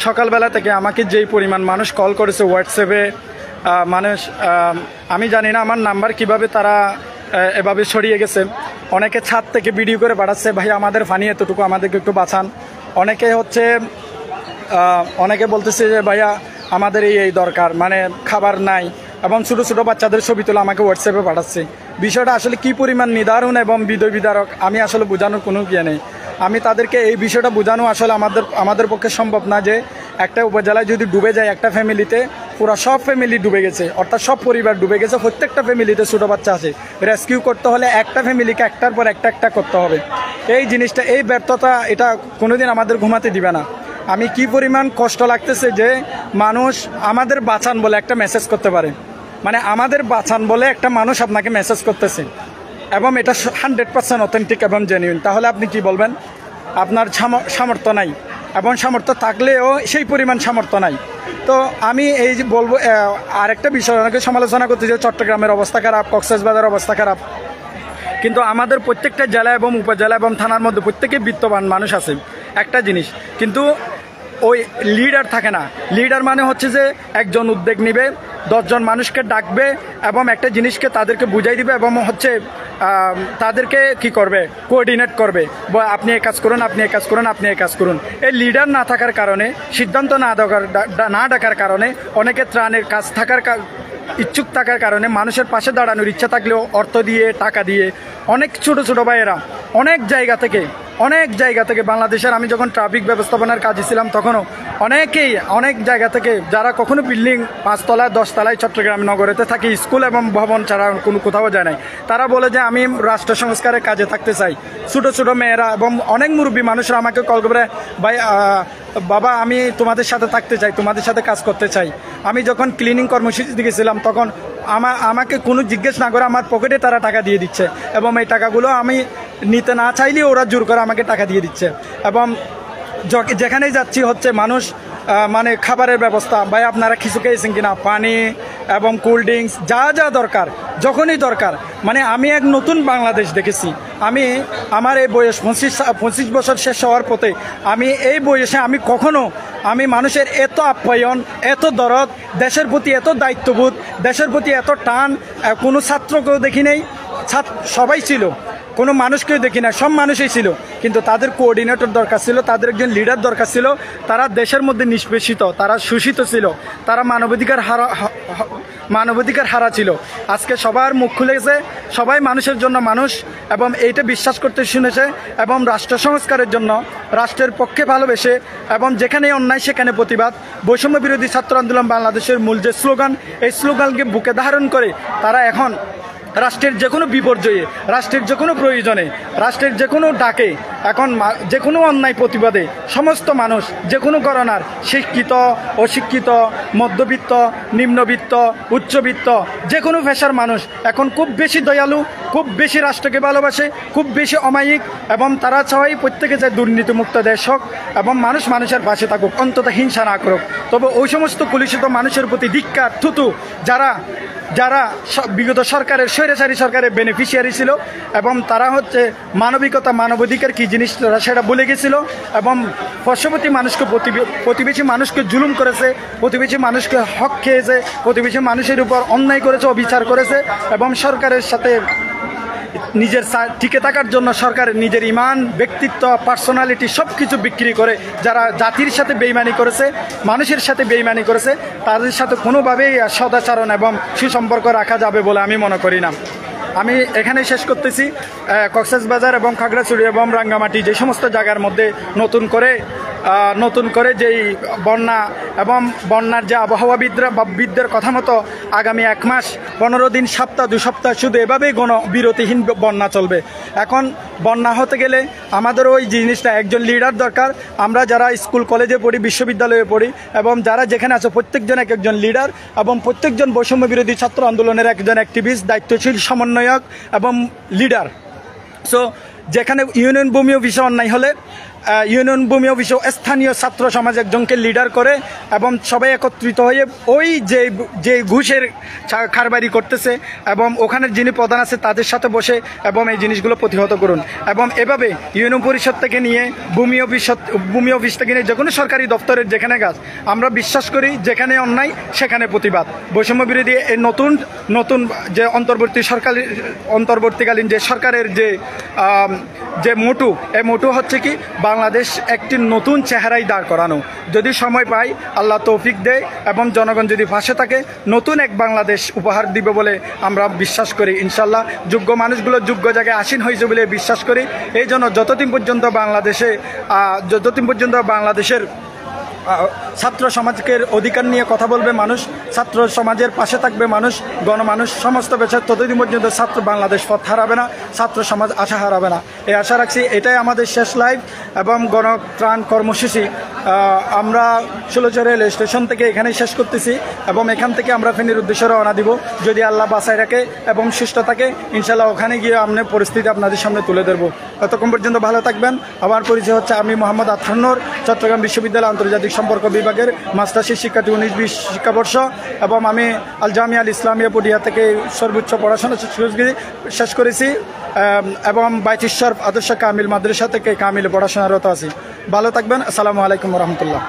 সকালবেলা থেকে আমাকে যেই পরিমাণ মানুষ কল করেছে হোয়াটসঅ্যাপে, মানুষ আমি জানি না আমার নাম্বার কিভাবে তারা এভাবে সরিয়ে গেছে। অনেকে ছাদ থেকে ভিডিও করে পাঠাচ্ছে, ভাই আমাদের পানি এতটুকু, আমাদেরকে একটু বাঁচান। অনেকে হচ্ছে অনেকে বলতেছে যে ভাইয়া আমাদের এই দরকার, মানে খাবার নাই, এবং ছোটো ছোটো বাচ্চাদের ছবি তুলে আমাকে হোয়াটসঅ্যাপে পাঠাচ্ছে। বিষয়টা আসলে কী পরিমাণ নিদারুণ এবং হৃদয় বিদারক আমি আসলে বোঝানোর কোনো ইয়ে নেই। আমি তাদেরকে এই বিষয়টা বোঝানো আসলে আমাদের পক্ষে সম্ভব না যে একটা উপজেলায় যদি ডুবে যায় একটা ফ্যামিলিতে পুরো সব ফ্যামিলি ডুবে গেছে, অর্থাৎ সব পরিবার ডুবে গেছে, প্রত্যেকটা ফ্যামিলিতে ছোটো বাচ্চা আছে। রেস্কিউ করতে হলে একটা ফ্যামিলিকে একটার পর একটা করতে হবে। এই জিনিসটা, এই ব্যর্থতা, এটা কোনোদিন আমাদের ঘুমাতে দিবে না। আমি কি পরিমাণ কষ্ট লাগতেছে যে মানুষ আমাদের বাঁচান বলে একটা মেসেজ করতে পারে, মানে আমাদের বাঁচান বলে একটা মানুষ আপনাকে মেসেজ করতেছে এবং এটা 100% অথেন্টিক এবং জেনুইন। তাহলে আপনি কি বলবেন? আপনার সামর্থ্য নাই, এবং সামর্থ্য থাকলেও সেই পরিমাণ সামর্থ্য নাই। তো আমি এই যে বলবো আরেকটা বিষয়, অনেকে সমালোচনা করতে যে চট্টগ্রামের অবস্থা খারাপ, কক্সবাজারের অবস্থা খারাপ, কিন্তু আমাদের প্রত্যেকটা জেলা এবং উপজেলা এবং থানার মধ্যে প্রত্যেকেই বিত্তবান মানুষ আছে। একটা জিনিস কিন্তু ওই লিডার থাকে না। লিডার মানে হচ্ছে যে একজন উদ্যোগ নেবে, 10 জন মানুষকে ডাকবে এবং একটা জিনিসকে তাদেরকে বুঝাই দিবে এবং হচ্ছে তাদেরকে কি করবে, কোঅর্ডিনেট করবে, আপনি এই কাজ করুন, আপনি এই কাজ করুন, আপনি এই কাজ করুন। এই লিডার না থাকার কারণে, সিদ্ধান্ত না ডাকার কারণে, অনেকে ত্রাণের কাজ থাকার ইচ্ছুক থাকার কারণে, মানুষের পাশে দাঁড়ানোর ইচ্ছা থাকলেও অর্থ দিয়ে, টাকা দিয়ে, অনেক ছোটো ছোটো ভাইয়েরা অনেক জায়গা থেকে বাংলাদেশের, আমি যখন ট্রাফিক ব্যবস্থাপনার কাজে ছিলাম তখনও অনেক জায়গা থেকে, যারা কখনো বিল্ডিং 5 তলায় 10 তলায় চট্টগ্রাম নগরেতে থাকি, স্কুল এবং ভবন ছাড়া কোথাও যায় নাই, তারা বলে যে আমি রাষ্ট্র সংস্কারের কাজে থাকতে চাই। ছোটো ছোটো মেয়েরা এবং অনেক মুরব্বী মানুষরা আমাকে কল করে, ভাই বাবা আমি তোমাদের সাথে থাকতে চাই, তোমাদের সাথে কাজ করতে চাই। আমি যখন ক্লিনিং কর্মসূচিতে গেছিলাম তখন আমাকে কোনো জিজ্ঞেস না করে আমার পকেটে তারা টাকা দিয়ে দিচ্ছে, এবং এই টাকাগুলো আমি নিতে না চাইলেও ওরা জোর করে আমাকে টাকা দিয়ে দিচ্ছে। এবং যেখানেই যাচ্ছি হচ্ছে মানুষ মানে খাবারের ব্যবস্থা, ভাই আপনারা কিছু খেয়েছেন কিনা, পানি এবং কোল্ড ড্রিঙ্কস, যা যা দরকার যখনই দরকার। মানে আমি এক নতুন বাংলাদেশ দেখেছি। আমার এই বয়স 25 বছর শেষ হওয়ার পথে, আমি এই বয়সে আমি মানুষের এত আপ্যায়ন, এত দরদ, দেশের প্রতি এত দায়িত্ববোধ, দেশের প্রতি এত টান কোনো ছাত্রকেও দেখি নেই। সবাই ছিল, কোনো মানুষকেও দেখি না, সব মানুষই ছিল, কিন্তু তাদের কোঅর্ডিনেটর দরকার ছিল, তাদের একজন লিডার দরকার ছিল। তারা দেশের মধ্যে নিষ্পেষিত, তারা শোষিত ছিল, তারা মানবাধিকার হারা ছিল। আজকে সবার মুখ খুলেছে, সবাই মানুষের জন্য মানুষ, এবং এইটা বিশ্বাস করতে শুনেছে, এবং রাষ্ট্র সংস্কারের জন্য রাষ্ট্রের পক্ষে ভালোবেসে, এবং যেখানে অন্যায় সেখানে প্রতিবাদ, বৈষম্য বিরোধী ছাত্র আন্দোলন বাংলাদেশের মূল যে স্লোগান, এই স্লোগানকে বুকে ধারণ করে তারা এখন রাষ্ট্রের যে কোনো বিপর্যয়ে, রাষ্ট্রের যে কোনো প্রয়োজনে, রাষ্ট্রের যে কোনো ডাকে, এখন যে কোনো অন্যায় প্রতিবাদে সমস্ত মানুষ, যে কোনো ঘরানার, শিক্ষিত, অশিক্ষিত, মধ্যবিত্ত, নিম্নবিত্ত, উচ্চবিত্ত, যে কোনো পেশার মানুষ এখন খুব বেশি দয়ালু, খুব বেশি রাষ্ট্রকে ভালোবাসে, খুব বেশি অমায়িক, এবং তারা চায় প্রত্যেকে চায় দুর্নীতিমুক্ত দেশ হোক এবং মানুষের পাশে থাকুক, অন্তত হিংসা না করুক। তবে ওই সমস্ত কলুষিত মানুষের প্রতি ধিক্কার, থুতু, যারা বিগত সরকারের, স্বৈরাচারী সরকারের বেনিফিশিয়ারি ছিল, এবং তারা হচ্ছে মানবিকতা, মানবাধিকার কী জিনিস সেটা ভুলে গেছিল, এবং পার্শ্ববর্তী মানুষকে, প্রতিবেশী মানুষকে জুলুম করেছে, প্রতিবেশী মানুষকে হক খেয়েছে, প্রতিবেশী মানুষের উপর অন্যায় করেছে, অবিচার করেছে, এবং সরকারের সাথে নিজের টিকে থাকার জন্য সরকারের নিজের ইমান, ব্যক্তিত্ব, পার্সোনালিটি সব কিছু বিক্রি করে যারা জাতির সাথে বেইমানি করেছে, মানুষের সাথে বেইমানি করেছে, তাদের সাথে কোনোভাবেই সদাচরণ এবং সুসম্পর্ক রাখা যাবে বলে আমি মনে করি না। আমি এখানে শেষ করতেছি। কক্সবাজার এবং খাগড়াছড়ি এবং রাঙ্গামাটি যে সমস্ত জায়গার মধ্যে নতুন করে যেই বন্যা এবং বন্যার যে আবহাওয়াবিদদের কথা মতো আগামী 1 মাস 15 দিন, সপ্তাহ 2 সপ্তাহ শুধু এভাবেই বিরতিহীন বন্যা চলবে। এখন বন্যা হতে গেলে আমাদের ওই জিনিসটা, একজন লিডার দরকার। আমরা যারা স্কুল কলেজে পড়ি, বিশ্ববিদ্যালয়ে পড়ি, এবং যারা যেখানে আছে প্রত্যেকজন একজন লিডার, এবং প্রত্যেকজন বৈষম্য বিরোধী ছাত্র আন্দোলনের একজন অ্যাক্টিভিস্ট, দায়িত্বশীল, সমন্বয়ক এবং লিডার। সো যেখানে ইউনিয়ন ভূমি অফিসে অন্যায় হলে ইউনিয়ন ভূমি অফিসে স্থানীয় ছাত্র সমাজ একজনকে লিডার করে এবং সবাই একত্রিত হয়ে ওই যে ঘুষের কারবারি করতেছে এবং ওখানের যিনি প্রধান আছে তাদের সাথে বসে এবং এই জিনিসগুলো প্রতিহত করুন। এবং এভাবে ইউনিয়ন পরিষদ থেকে নিয়ে ভূমি অফিস থেকে নিয়ে যে কোনো সরকারি দপ্তরের যেখানে কাজ, আমরা বিশ্বাস করি যেখানে অন্যায় সেখানে প্রতিবাদ। বৈষম্য বিরোধী এই নতুন যে অন্তর্বর্তীকালীন যে সরকারের যে মোটু, এই মোটু হচ্ছে কি বাংলাদেশ একটি নতুন চেহারায় দাঁড় করানো। যদি সময় পাই, আল্লাহ তৌফিক দেয় এবং জনগণ যদি পাশে থাকে, নতুন এক বাংলাদেশ উপহার দিবে বলে আমরা বিশ্বাস করি। ইনশাল্লাহ যোগ্য মানুষগুলো যোগ্য জায়গায় আসীন হয়েছে বলে বিশ্বাস করি। এই জন্য যতদিন পর্যন্ত বাংলাদেশের ছাত্র সমাজকে অধিকার নিয়ে কথা বলবে মানুষ, ছাত্র সমাজের পাশে থাকবে মানুষ, গণমানুষ, সমস্ত পেশায়, ততদিন পর্যন্ত বাংলাদেশ পথ হারাবে না, ছাত্র সমাজ আশা হারাবে না। এই আশা রাখছি। এটাই আমাদের শেষ লাইভ এবং গণত্রাণ কর্মসূচি আমরা 16 রেল স্টেশন থেকে এখানেই শেষ করতেছি এবং এখান থেকে আমরা ফেনীর উদ্দেশ্যে রওনা দিব। যদি আল্লাহ বাঁচায় রাখে এবং সুস্থ থাকে, ইনশাল্লাহ ওখানে গিয়ে আমরা পরিস্থিতি আপনাদের সামনে তুলে ধরবো। ততক্ষণ পর্যন্ত ভালো থাকবেন। আমার পরিচয় হচ্ছে আমি মোহাম্মদ আথান্নর, চট্টগ্রাম বিশ্ববিদ্যালয় আন্তর্জাতিক সম্পর্ক বিভাগের মাস্টার্সের শিক্ষার্থী 19-20 শিক্ষাবর্ষ, এবং আমি আল জামিয়া আল ইসলামিয়া পটিয়া থেকে সর্বোচ্চ পড়াশোনা শেষ করেছি এবং বাইতিশ্বর আদর্শ কামিল মাদ্রাসা থেকে কামিল পড়াশোনারত আছি। ভালো থাকবেন। আসসালামু আলাইকুম রহমতুল্লাহ।